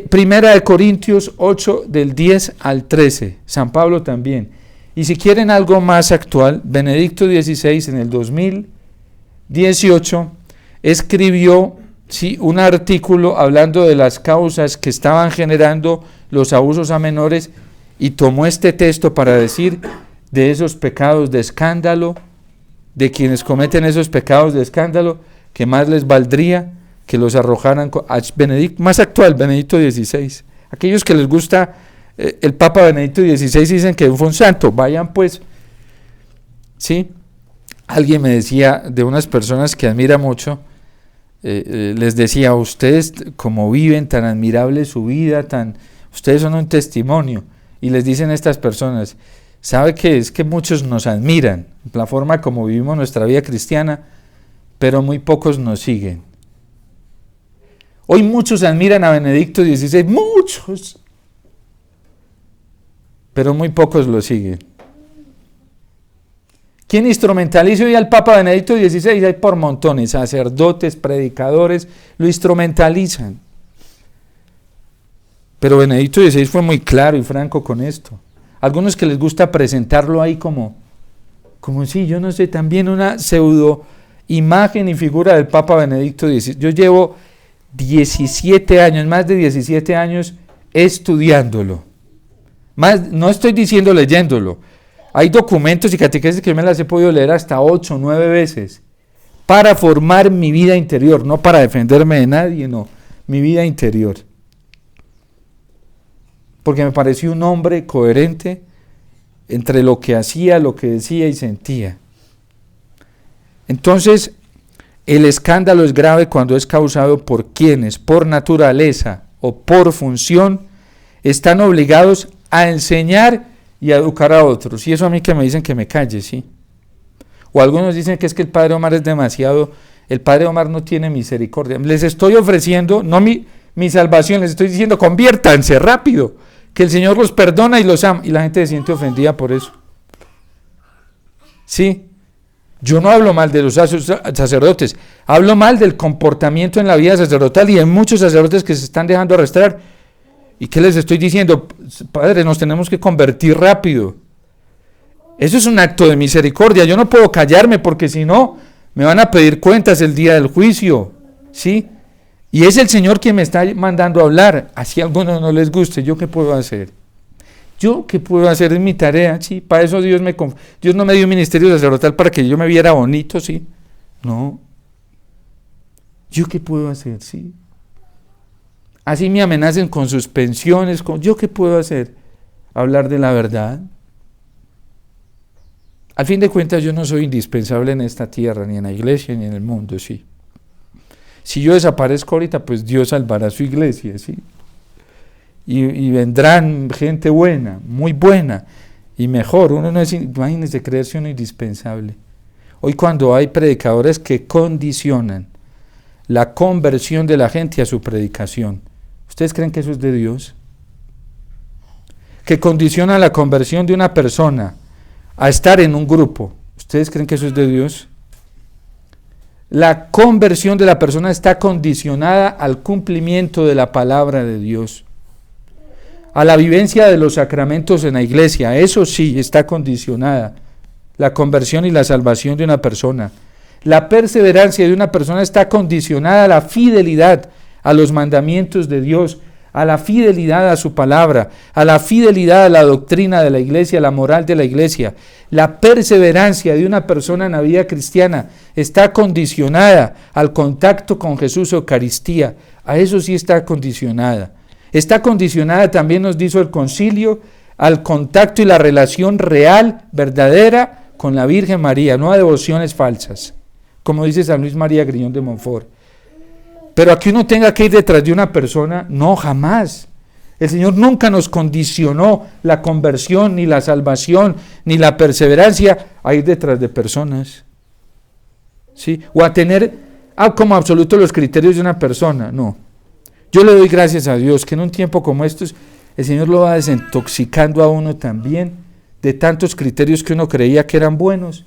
Primera de Corintios 8, del 10 al 13, San Pablo también. Y si quieren algo más actual, Benedicto XVI en el 2018 escribió un artículo hablando de las causas que estaban generando los abusos a menores y tomó este texto para decir de esos pecados de escándalo, de quienes cometen esos pecados de escándalo, que más les valdría que los arrojaran más actual, Benedicto XVI. Aquellos que les gusta el Papa Benedicto XVI dicen que fue un santo, vayan pues, ¿sí? Alguien me decía, de unas personas que admira mucho, les decía, ustedes como viven tan admirable su vida, ustedes son un testimonio, y les dicen estas personas, ¿sabe qué? Es que muchos nos admiran, la forma como vivimos nuestra vida cristiana, pero muy pocos nos siguen. Hoy muchos admiran a Benedicto XVI, muchos, pero muy pocos lo siguen. ¿Quién instrumentaliza hoy al Papa Benedicto XVI? Hay por montones, sacerdotes, predicadores, lo instrumentalizan. Pero Benedicto XVI fue muy claro y franco con esto. Algunos que les gusta presentarlo ahí como si, yo no sé, también una pseudo imagen y figura del Papa Benedicto XVI. Yo llevo 17 años, más de 17 años estudiándolo. No estoy diciendo leyéndolo. Hay documentos y catequesis que yo me las he podido leer hasta 8 o 9 veces para formar mi vida interior, no para defenderme de nadie, no, mi vida interior. Porque me pareció un hombre coherente entre lo que hacía, lo que decía y sentía. Entonces, el escándalo es grave cuando es causado por quienes, por naturaleza o por función, están obligados a enseñar y a educar a otros. Y eso a mí que me dicen que me calle, ¿sí? O algunos dicen que es que el Padre Omar es demasiado, el Padre Omar no tiene misericordia. Les estoy ofreciendo, no mi salvación, les estoy diciendo, conviértanse rápido, que el Señor los perdona y los ama. Y la gente se siente ofendida por eso. ¿Sí? Yo no hablo mal de los sacerdotes, hablo mal del comportamiento en la vida sacerdotal y hay muchos sacerdotes que se están dejando arrastrar. ¿Y qué les estoy diciendo? Padre, nos tenemos que convertir rápido. Eso es un acto de misericordia. Yo no puedo callarme porque si no, me van a pedir cuentas el día del juicio. ¿Sí? Y es el Señor quien me está mandando a hablar. Así a algunos no les guste. ¿Yo qué puedo hacer? ¿Yo qué puedo hacer en mi tarea? Sí, para eso Dios no me dio un ministerio sacerdotal para que yo me viera bonito, ¿sí? No. ¿Yo qué puedo hacer? Sí. Así me amenacen con suspensiones, ¿yo qué puedo hacer? Hablar de la verdad. Al fin de cuentas yo no soy indispensable en esta tierra, ni en la iglesia, ni en el mundo, sí. Si yo desaparezco ahorita, pues Dios salvará su iglesia, sí. Y vendrán gente buena, muy buena, y mejor. Uno no es, imagínense, creerse uno indispensable. Hoy cuando hay predicadores que condicionan la conversión de la gente a su predicación, ¿ustedes creen que eso es de Dios? Que condiciona la conversión de una persona a estar en un grupo, ¿ustedes creen que eso es de Dios? La conversión de la persona está condicionada al cumplimiento de la palabra de Dios, a la vivencia de los sacramentos en la iglesia. Eso sí está condicionada, la conversión y la salvación de una persona. La perseverancia de una persona está condicionada a la fidelidad a los mandamientos de Dios, a la fidelidad a su palabra, a la fidelidad a la doctrina de la iglesia, a la moral de la iglesia. La perseverancia de una persona en la vida cristiana está condicionada al contacto con Jesús, Eucaristía. A eso sí está condicionada. Está condicionada, también nos dijo el concilio, al contacto y la relación real, verdadera, con la Virgen María, no a devociones falsas, como dice San Luis María Griñón de Montfort. Pero aquí uno tenga que ir detrás de una persona, no, jamás. El Señor nunca nos condicionó la conversión, ni la salvación, ni la perseverancia a ir detrás de personas, ¿sí? O a tener como absoluto los criterios de una persona, no. Yo le doy gracias a Dios que en un tiempo como estos el Señor lo va desintoxicando a uno también de tantos criterios que uno creía que eran buenos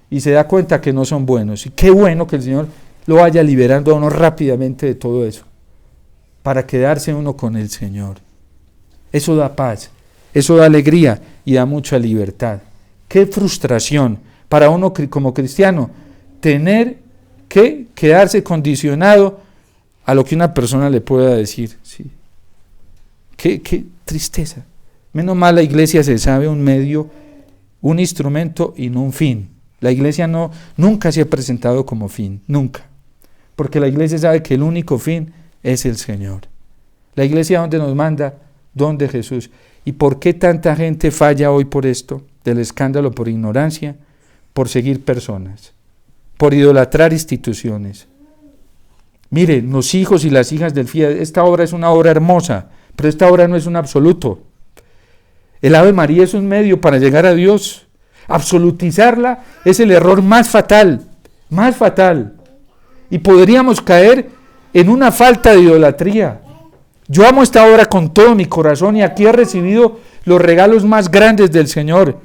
y se da cuenta que no son buenos. Y qué bueno que el Señor lo vaya liberando a uno rápidamente de todo eso, para quedarse uno con el Señor. Eso da paz, eso da alegría y da mucha libertad. qué frustración para uno como cristiano tener que quedarse condicionado a lo que una persona le pueda decir. ¿Sí? Qué tristeza. Menos mal la iglesia se sabe un medio, un instrumento y no un fin. La iglesia nunca se ha presentado como fin, nunca. Porque la iglesia sabe que el único fin es el Señor. La iglesia donde nos manda, donde Jesús. ¿Y por qué tanta gente falla hoy por esto? Del escándalo, por ignorancia, por seguir personas, por idolatrar instituciones. Miren, los hijos y las hijas del fiel, esta obra es una obra hermosa, pero esta obra no es un absoluto. El Ave María es un medio para llegar a Dios. Absolutizarla es el error más fatal, más fatal. Y podríamos caer en una falta de idolatría. Yo amo esta obra con todo mi corazón y aquí he recibido los regalos más grandes del Señor.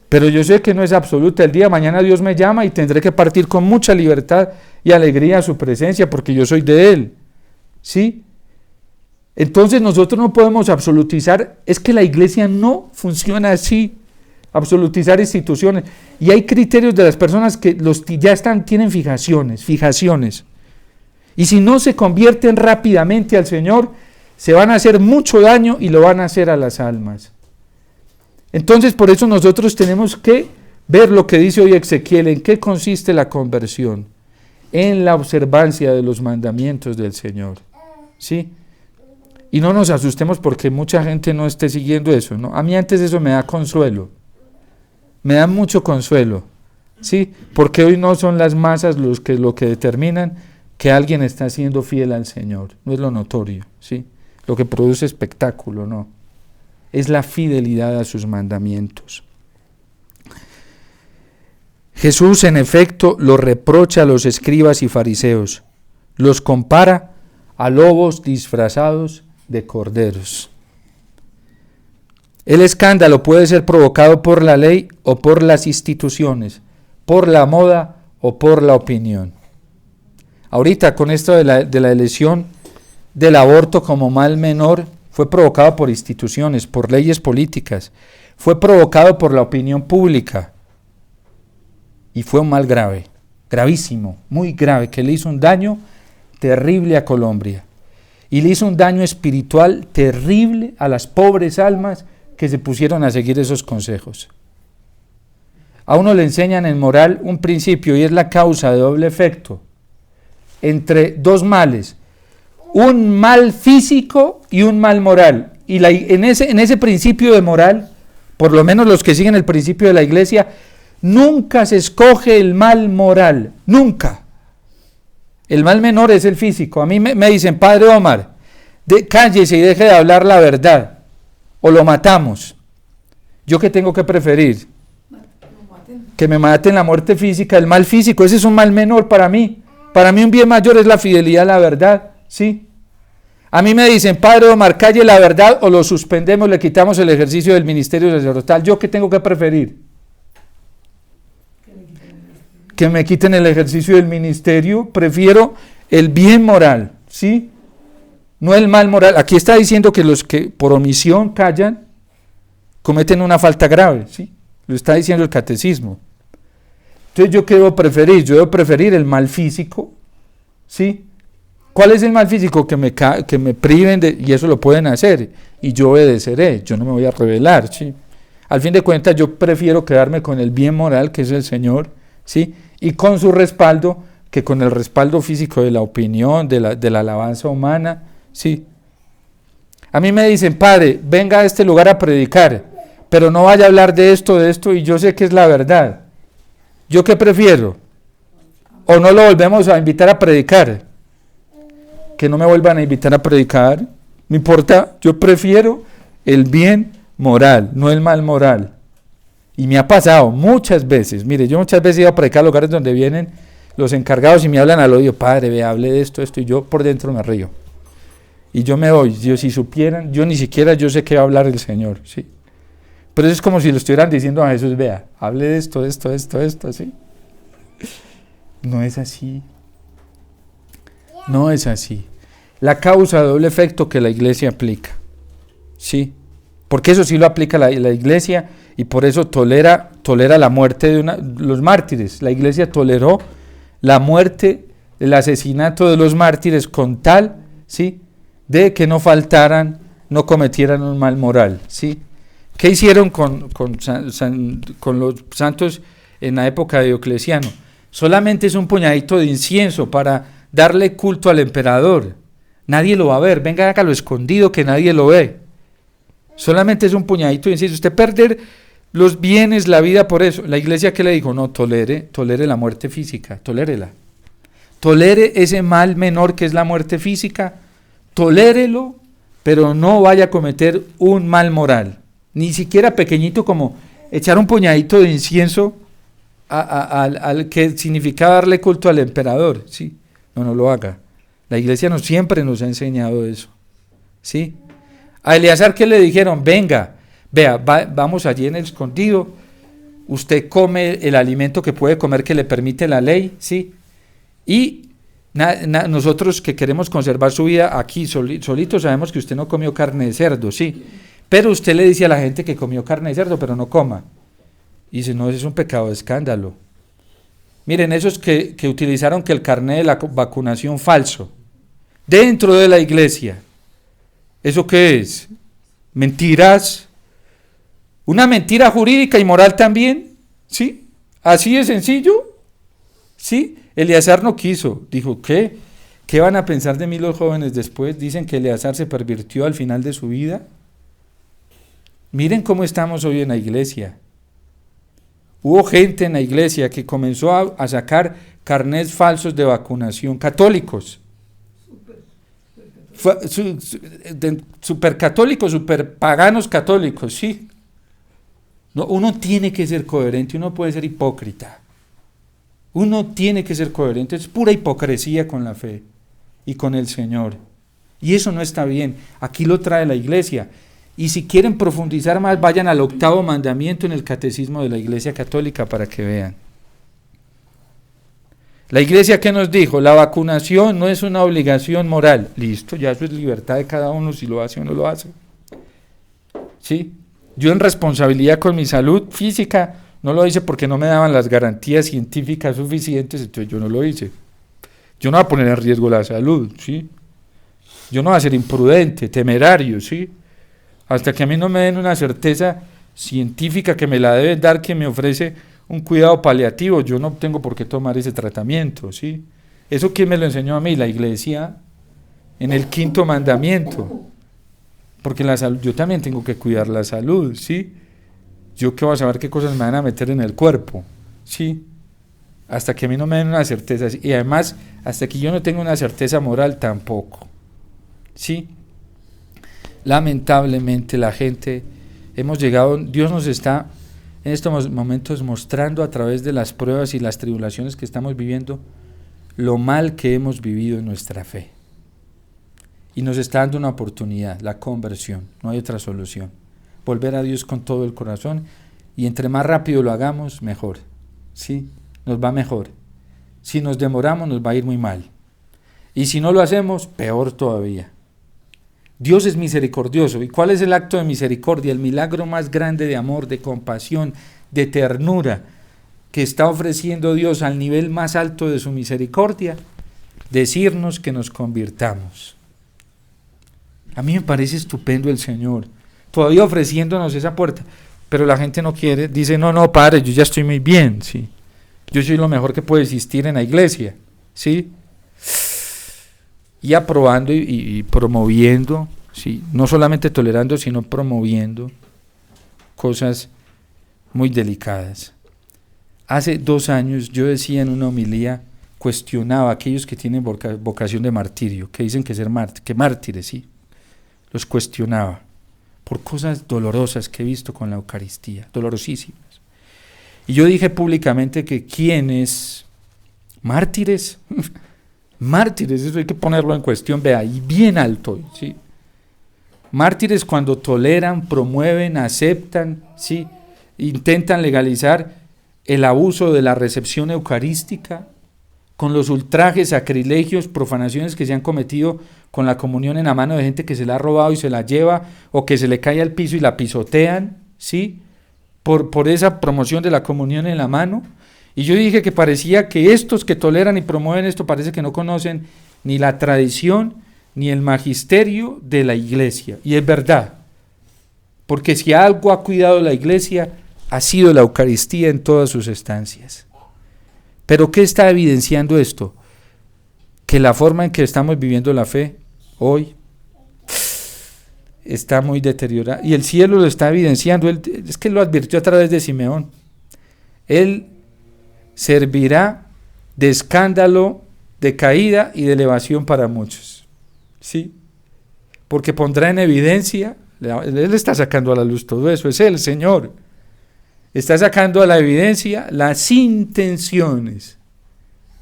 Pero yo sé que no es absoluta. El día de mañana Dios me llama y tendré que partir con mucha libertad y alegría a su presencia porque yo soy de Él. ¿Sí? Entonces nosotros no podemos absolutizar. Es que la iglesia no funciona así. Absolutizar instituciones. Y hay criterios de las personas que tienen fijaciones. Y si no se convierten rápidamente al Señor, se van a hacer mucho daño y lo van a hacer a las almas. Entonces, por eso nosotros tenemos que ver lo que dice hoy Ezequiel, en qué consiste la conversión, en la observancia de los mandamientos del Señor. ¿Sí? Y no nos asustemos porque mucha gente no esté siguiendo eso, ¿no? A mí antes eso me da consuelo, me da mucho consuelo, ¿sí? Porque hoy no son las masas lo que determinan que alguien está siendo fiel al Señor, no es lo notorio, ¿sí? Lo que produce espectáculo, no. Es la fidelidad a sus mandamientos. Jesús, en efecto, los reprocha a los escribas y fariseos, los compara a lobos disfrazados de corderos. El escándalo puede ser provocado por la ley o por las instituciones, por la moda o por la opinión. Ahorita con esto de la elección del aborto como mal menor, fue provocado por instituciones, por leyes políticas, fue provocado por la opinión pública y fue un mal grave, gravísimo, muy grave, que le hizo un daño terrible a Colombia y le hizo un daño espiritual terrible a las pobres almas que se pusieron a seguir esos consejos. A uno le enseñan en moral un principio y es la causa de doble efecto entre dos males, un mal físico y un mal moral. Y en ese principio de moral, por lo menos los que siguen el principio de la iglesia, nunca se escoge el mal moral, nunca. El mal menor es el físico. A mí me dicen, Padre Omar, cállese y deje de hablar la verdad, o lo matamos. ¿Yo qué tengo que preferir? Que me maten la muerte física, el mal físico, ese es un mal menor para mí. Para mí un bien mayor es la fidelidad a la verdad, ¿sí? A mí me dicen, Padre Omar, calle la verdad o lo suspendemos, le quitamos el ejercicio del ministerio sacerdotal. ¿Yo qué tengo que preferir? Que me quiten el ejercicio del ministerio. Prefiero el bien moral, ¿sí? No el mal moral. Aquí está diciendo que los que por omisión callan cometen una falta grave, ¿sí? Lo está diciendo el catecismo. Entonces, ¿yo qué debo preferir? Yo debo preferir el mal físico, ¿sí? ¿Cuál es el mal físico? Que me priven y eso lo pueden hacer, y yo obedeceré, yo no me voy a rebelar, ¿sí? Al fin de cuentas, yo prefiero quedarme con el bien moral, que es el Señor, ¿sí? Y con su respaldo, que con el respaldo físico de la opinión, de la alabanza humana, ¿sí? A mí me dicen, Padre, venga a este lugar a predicar, pero no vaya a hablar de esto, y yo sé que es la verdad. ¿Yo qué prefiero? ¿O no lo volvemos a invitar a predicar? Que no me vuelvan a invitar a predicar, no importa, yo prefiero el bien moral, no el mal moral. Y me ha pasado muchas veces, mire, yo muchas veces he ido a predicar a lugares donde vienen los encargados y me hablan al oído, Padre, ve, hable de esto, y yo por dentro me río. Y yo me voy, si supieran, yo ni siquiera yo sé qué va a hablar el Señor, ¿sí? Pero eso es como si lo estuvieran diciendo a Jesús, vea, hable de esto, ¿sí? No es así. No es así. La causa de doble efecto que la iglesia aplica, ¿sí? porque eso sí lo aplica la Iglesia, y por eso tolera la muerte de los mártires. La Iglesia toleró la muerte, el asesinato de los mártires con tal, ¿sí?, de que no faltaran, no cometieran un mal moral, ¿sí? ¿Qué hicieron con los santos en la época de Diocleciano? Solamente es un puñadito de incienso para darle culto al emperador. Nadie lo va a ver, venga acá lo escondido que nadie lo ve. Solamente es un puñadito de incienso. Usted perder los bienes, la vida por eso. La Iglesia, ¿qué le dijo? No, tolere la muerte física, tolérela. Tolere ese mal menor que es la muerte física, tolérelo, pero no vaya a cometer un mal moral. Ni siquiera pequeñito como echar un puñadito de incienso al que significaba darle culto al emperador, ¿sí? No lo haga. La Iglesia siempre nos ha enseñado eso, ¿sí? A Eleazar, ¿qué le dijeron? Venga, vea, vamos allí en el escondido, usted come el alimento que puede comer que le permite la ley, ¿sí? Y nosotros que queremos conservar su vida aquí solitos sabemos que usted no comió carne de cerdo, ¿sí? Pero usted le dice a la gente que comió carne de cerdo, pero no coma. Y dice, no, eso es un pecado de escándalo. Miren, esos que utilizaron que el carnet de la vacunación falso dentro de la Iglesia, ¿eso qué es? Mentiras. Una mentira jurídica y moral también, ¿sí? Así de sencillo, ¿sí? Eleazar no quiso, dijo, ¿qué? ¿Qué van a pensar de mí los jóvenes después? Dicen que Eleazar se pervirtió al final de su vida. Miren cómo estamos hoy en la Iglesia. Hubo gente en la Iglesia que comenzó a sacar carnets falsos de vacunación, católicos. Super católicos, super paganos católicos, sí. No, uno tiene que ser coherente, uno puede ser hipócrita. Uno tiene que ser coherente, es pura hipocresía con la fe y con el Señor. Y eso no está bien, aquí lo trae la Iglesia. Y si quieren profundizar más, vayan al 8º mandamiento en el Catecismo de la Iglesia Católica para que vean. La Iglesia, ¿qué nos dijo? La vacunación no es una obligación moral. Listo, ya eso es libertad de cada uno si lo hace o no lo hace. ¿Sí? Yo en responsabilidad con mi salud física no lo hice porque no me daban las garantías científicas suficientes, entonces yo no lo hice. Yo no voy a poner en riesgo la salud, ¿sí? Yo no voy a ser imprudente, temerario, ¿sí? Hasta que a mí no me den una certeza científica que me la deben dar, que me ofrece un cuidado paliativo, yo no tengo por qué tomar ese tratamiento, ¿sí? ¿Eso quién me lo enseñó a mí? La Iglesia, en el 5º mandamiento. Porque la salud, yo también tengo que cuidar la salud, ¿sí? Yo qué voy a saber qué cosas me van a meter en el cuerpo, ¿sí? Hasta que a mí no me den una certeza, y además, hasta que yo no tenga una certeza moral tampoco, ¿sí? Lamentablemente la gente, hemos llegado, Dios nos está en estos momentos mostrando a través de las pruebas y las tribulaciones que estamos viviendo, lo mal que hemos vivido en nuestra fe. Y nos está dando una oportunidad, la conversión, no hay otra solución. Volver a Dios con todo el corazón, y entre más rápido lo hagamos, mejor, ¿sí? Nos va mejor. Si nos demoramos, nos va a ir muy mal. Y si no lo hacemos, peor todavía. Dios es misericordioso. ¿Y cuál es el acto de misericordia? El milagro más grande de amor, de compasión, de ternura que está ofreciendo Dios al nivel más alto de su misericordia, decirnos que nos convirtamos. A mí me parece estupendo el Señor, todavía ofreciéndonos esa puerta, pero la gente no quiere, dice, no, padre, yo ya estoy muy bien, ¿sí? Yo soy lo mejor que puede existir en la iglesia, ¿sí? Y aprobando y promoviendo, ¿sí? No solamente tolerando, sino promoviendo cosas muy delicadas. Hace 2 años yo decía en una homilía, cuestionaba a aquellos que tienen vocación de martirio, que dicen que que mártires, ¿sí? Los cuestionaba por cosas dolorosas que he visto con la Eucaristía, dolorosísimas. Y yo dije públicamente que ¿quiénes? Mártires, mártires, eso hay que ponerlo en cuestión, vea, y bien alto, ¿sí? Mártires cuando toleran, promueven, aceptan, ¿sí? Intentan legalizar el abuso de la recepción eucarística con los ultrajes, sacrilegios, profanaciones que se han cometido con la comunión en la mano de gente que se la ha robado y se la lleva, o que se le cae al piso y la pisotean, ¿sí? Por esa promoción de la comunión en la mano. Y yo dije que parecía que estos que toleran y promueven esto parece que no conocen ni la tradición ni el magisterio de la iglesia. Y es verdad, porque si algo ha cuidado la iglesia ha sido la Eucaristía en todas sus estancias. Pero ¿qué está evidenciando esto? Que la forma en que estamos viviendo la fe hoy está muy deteriorada, y el cielo lo está evidenciando. Es que lo advirtió a través de Simeón. Él servirá de escándalo, de caída y de elevación para muchos, ¿sí? Porque pondrá en evidencia, Él está sacando a la luz todo eso, es el Señor. Está sacando a la evidencia las intenciones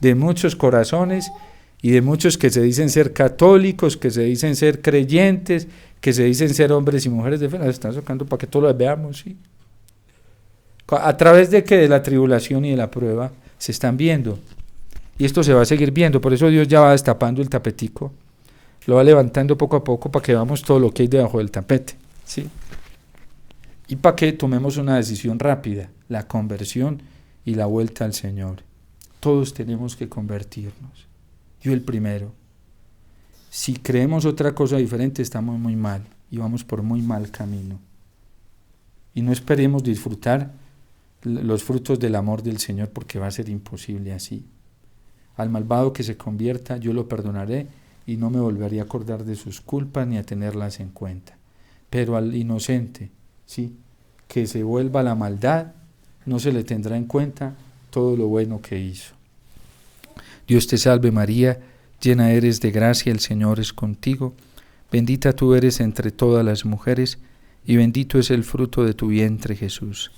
de muchos corazones y de muchos que se dicen ser católicos, que se dicen ser creyentes, que se dicen ser hombres y mujeres de fe. Las están sacando para que todos las veamos, ¿sí? ¿A través de qué? De la tribulación y de la prueba se están viendo. Y esto se va a seguir viendo. Por eso Dios ya va destapando el tapetico, lo va levantando poco a poco para que veamos todo lo que hay debajo del tapete, ¿sí? Y para que tomemos una decisión rápida, la conversión y la vuelta al Señor. Todos tenemos que convertirnos. Yo el primero. Si creemos otra cosa diferente, estamos muy mal y vamos por muy mal camino. Y no esperemos disfrutar los frutos del amor del Señor, porque va a ser imposible así. Al malvado que se convierta, yo lo perdonaré y no me volveré a acordar de sus culpas ni a tenerlas en cuenta. Pero al inocente, sí, que se vuelva a la maldad, no se le tendrá en cuenta todo lo bueno que hizo. Dios te salve María, llena eres de gracia, el Señor es contigo, bendita tú eres entre todas las mujeres, y bendito es el fruto de tu vientre, Jesús.